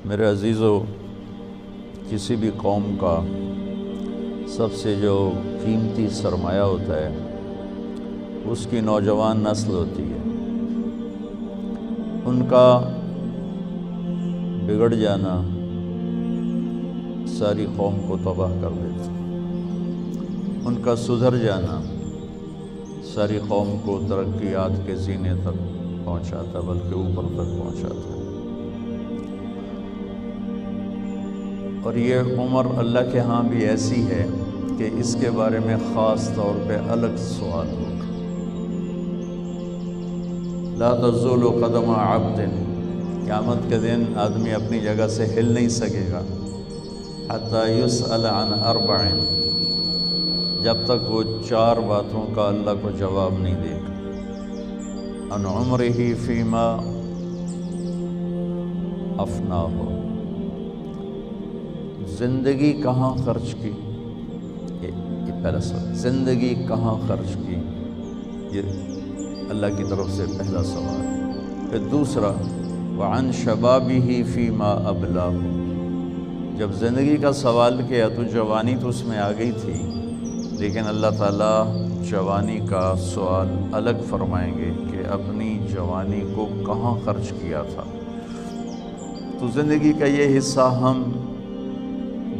میرے عزیزو، کسی بھی قوم کا سب سے جو قیمتی سرمایہ ہوتا ہے اس کی نوجوان نسل ہوتی ہے۔ ان کا بگڑ جانا ساری قوم کو تباہ کر دیتا، ان کا سدھر جانا ساری قوم کو ترقیات کے زینے تک پہنچاتا، بلکہ اوپر تک پہنچاتا ہے۔ اور یہ عمر اللہ کے ہاں بھی ایسی ہے کہ اس کے بارے میں خاص طور پہ الگ سوال ہوگا۔ لا تزول قدم عبد، قیامت کے دن آدمی اپنی جگہ سے ہل نہیں سکے گا، حتی یسأل عن اربع، جب تک وہ 4 باتوں کا اللہ کو جواب نہیں دے گا۔ عن عمرہ فیما افناہ، زندگی کہاں خرچ کی، یہ پہلا سوال، زندگی کہاں خرچ کی، یہ اللہ کی طرف سے پہلا سوال۔ پھر دوسرا، وعن شبابہ فیما ابلاہ، جب زندگی کا سوال کیا تو جوانی تو اس میں آ گئی تھی، لیکن اللہ تعالیٰ جوانی کا سوال الگ فرمائیں گے کہ اپنی جوانی کو کہاں خرچ کیا تھا۔ تو زندگی کا یہ حصہ ہم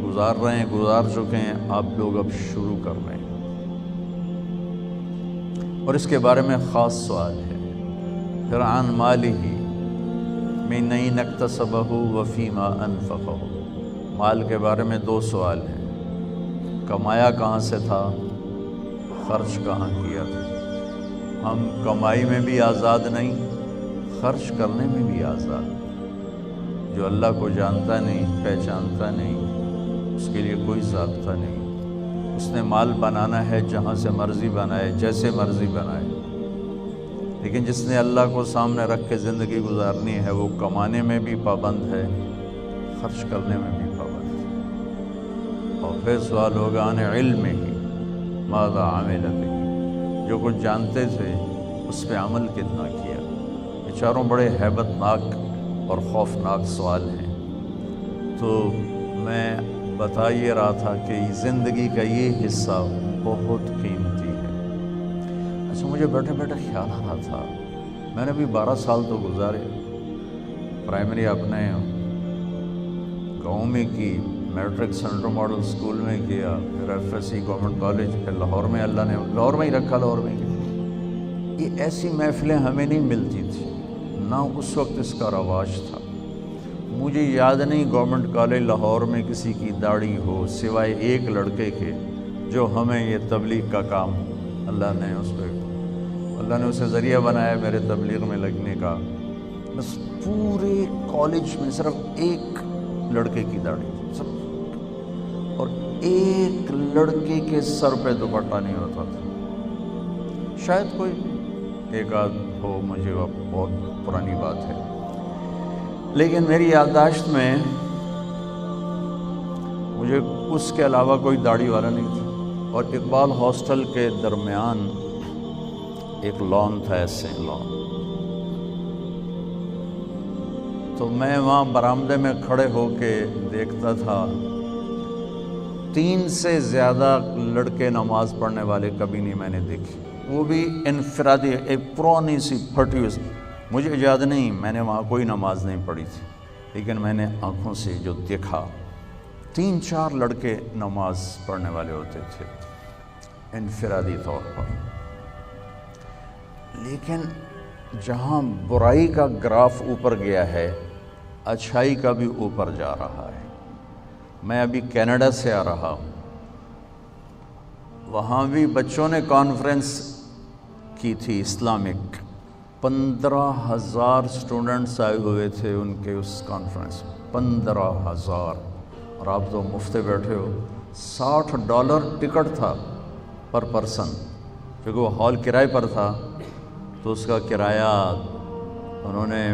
گزار چکے ہیں، آپ لوگ اب شروع کر رہے ہیں، اور اس کے بارے میں خاص سوال ہے۔ پھر عن مالہ من أين اکتسبہ وفیما انفقہ، مال کے بارے میں 2 سوال ہیں، کمایا کہاں سے تھا، خرچ کہاں کیا تھا۔ ہم کمائی میں بھی آزاد نہیں، خرچ کرنے میں بھی آزاد۔ جو اللہ کو جانتا نہیں، پہچانتا نہیں، اس کے لیے کوئی ضابطہ نہیں، اس نے مال بنانا ہے جہاں سے مرضی بنائے، جیسے مرضی بنائے۔ لیکن جس نے اللہ کو سامنے رکھ کے زندگی گزارنی ہے، وہ کمانے میں بھی پابند ہے، خرچ کرنے میں بھی پابند ہے۔ اور پھر سوال ہوگا عن علمہ ماذا عمل بہ، جو کچھ جانتے تھے اس پہ عمل کتنا کیا۔ یہ چاروں بڑے ہیبت ناک اور خوفناک سوال ہیں۔ تو میں بتا یہ رہا تھا کہ زندگی کا یہ حصہ بہت قیمتی ہے۔ اچھا، مجھے بیٹھے بیٹھے خیال آ رہا تھا، میں نے بھی 12 سال تو گزارے، پرائمری اپنے گاؤں میں کی، میٹرک سینٹرل ماڈل اسکول میں کیا، پھر F S C government college, پھر لاہور میں اللہ نے لاہور میں ہی رکھا، لاہور میں ہی۔ یہ ایسی محفلیں ہمیں نہیں ملتی تھی، نہ اس وقت اس کا رواج تھا۔ مجھے یاد نہیں گورنمنٹ کالج لاہور میں کسی کی داڑھی ہو، سوائے ایک لڑکے کے جو ہمیں یہ تبلیغ کا کام اللہ نے اسے ذریعہ بنایا میرے تبلیغ میں لگنے کا۔ بس پورے کالج میں صرف ایک لڑکے کی داڑھی تھی، سب، اور ایک لڑکے کے سر پہ دوپٹہ نہیں ہوتا تھا۔ شاید کوئی ایک آدھ ہو، مجھے بہت پرانی بات ہے، لیکن میری یادداشت میں مجھے اس کے علاوہ کوئی داڑھی والا نہیں تھا۔ اور اقبال ہاسٹل کے درمیان ایک لان تھا، ایسے لان، تو میں وہاں برآمدے میں کھڑے ہو کے دیکھتا تھا، 3 سے زیادہ لڑکے نماز پڑھنے والے کبھی نہیں میں نے دیکھی، وہ بھی انفرادی، ایک پرانی سی پھٹی ہوئی۔ مجھے یاد نہیں، میں نے وہاں کوئی نماز نہیں پڑھی تھی، لیکن میں نے آنکھوں سے جو دیکھا، 3-4 لڑکے نماز پڑھنے والے ہوتے تھے انفرادی طور پر۔ لیکن جہاں برائی کا گراف اوپر گیا ہے، اچھائی کا بھی اوپر جا رہا ہے۔ میں ابھی کینیڈا سے آ رہا ہوں، وہاں بھی بچوں نے کانفرنس کی تھی اسلامک، 15,000 اسٹوڈنٹس آئے ہوئے تھے ان کے اس کانفرنس میں، 15,000، اور آپ تو مفت بیٹھے ہو۔ $60 ٹکٹ تھا پر پرسن، کیونکہ وہ ہال کرائے پر تھا، تو اس کا کرایہ انہوں نے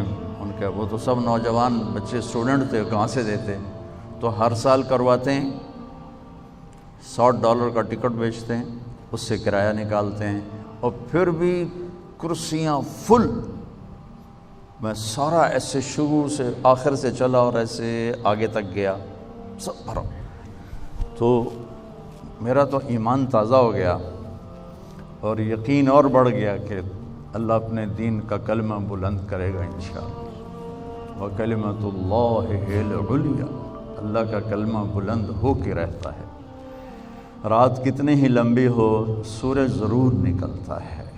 وہ تو سب نوجوان بچے اسٹوڈنٹ تھے، کہاں سے دیتے، تو ہر سال کرواتے ہیں، $60 کا ٹکٹ بیچتے ہیں، اس سے کرایہ نکالتے ہیں، اور پھر بھی کرسیاں فل، میں سارا ایسے شروع سے آخر سے چلا اور ایسے آگے تک گیا، سب بھرا، تو میرا تو ایمان تازہ ہو گیا اور یقین اور بڑھ گیا کہ اللہ اپنے دین کا کلمہ بلند کرے گا انشاءاللہ۔ وَكَلِمَةُ اللَّهِ هِيَ الْعُلْيَا، اللہ کا کلمہ بلند ہو کے رہتا ہے، رات کتنی ہی لمبی ہو سورج ضرور نکلتا ہے۔